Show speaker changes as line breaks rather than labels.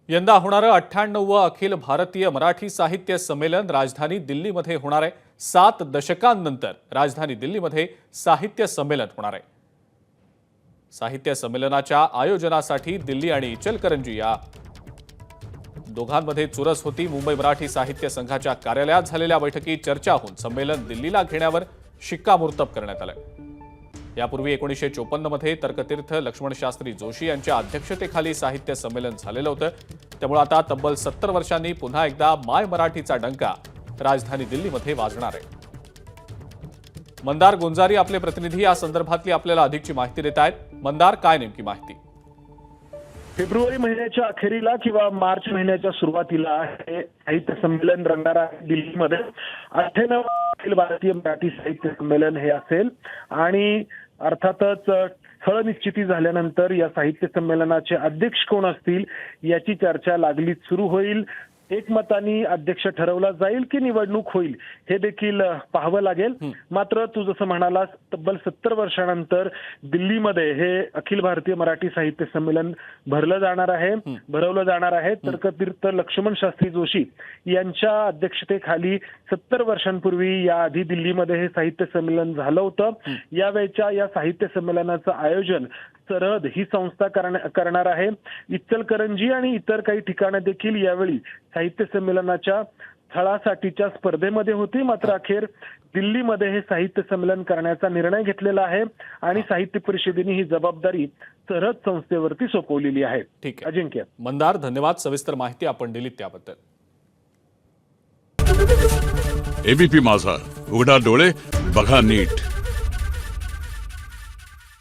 यंदा होणारं 98वं अखिल भारतीय मराठी साहित्य संमेलन राजधानी दिल्लीमध्ये होणार आहे। 7 दशकांनंतर राजधानी दिल्लीमध्ये साहित्य संमेलन होणार आहे। साहित्य संमेलनाच्या आयोजनासाठी दिल्ली आणि इचलकरंजी या दोघांमध्ये चुरस होती। मुंबई मराठी साहित्य संघाच्या कार्यालयात झालेल्या बैठकीत चर्चा होऊन संमेलन दिल्लीला घेण्यावर शिक्कामोर्तब करण्यात आलं। यापूर्वी 1954 मध्ये तर्कतीर्थ लक्ष्मणशास्त्री जोशी यांच्या अध्यक्षतेखाली साहित्य संमेलन झालेलं होतं। त्यामुळे आता तब्बल 70 वर्षांनी पुन्हा एकदा माय मराठीचा डंका राजधानी दिल्लीमध्ये वाजणार आहे। मंदार गुंजारी आपले प्रतिनिधी या संदर्भातली आपल्याला अधिकची माहिती देत आहेत। मंदार, काय नेमकी माहिती?
फेब्रुवारी महिन्याच्या अखेरीला किंवा मार्च महिन्याच्या सुरुवातीला हे साहित्य संमेलन रंगणार आहे दिल्लीमध्ये। 98 अखिल भारतीय मराठी साहित्य संमेलन हे असेल आणि अर्थातच स्थळ निश्चिती झाल्यानंतर या साहित्य संमेलनाचे अध्यक्ष कोण असतील याची चर्चा लागलीच सुरू होईल। एकमताने अध्यक्ष ठरवला जाईल की निवडणूक होईल हे देखील पाहावं लागेल। मात्र तू जसं म्हणालास, तब्बल 70 वर्षानंतर दिल्लीमध्ये हे अखिल भारतीय मराठी साहित्य संमेलन भरवलं जाणार आहे। तर्कतीर्थ लक्ष्मणशास्त्री जोशी यांच्या अध्यक्षतेखाली 70 वर्षांपूर्वी याआधी दिल्लीमध्ये हे साहित्य संमेलन झालं होतं। यावेळच्या या साहित्य संमेलनाचं आयोजन सरहद ही संस्था करणार आहे। इचलकरंजी आणि इतर काही ठिकाणं देखील यावेळी साहित्य संमेलनाच्या स्थळासाठीच्या स्पर्धेमध्ये होती। मात्र अखेर दिल्लीमध्ये हे साहित्य संमेलन करण्याचा निर्णय घेतलेला आहे आणि साहित्य परिषदेने ही जबाबदारी सरहद संस्थेवरती सोपवलेली आहे।
ठीक आहे
अजिंक्य।
मंदार, धन्यवाद। सविस्तर माहिती आपण दिलीत त्याबद्दल।
एबीपी माझा, उघडा डोळे बघा नीट।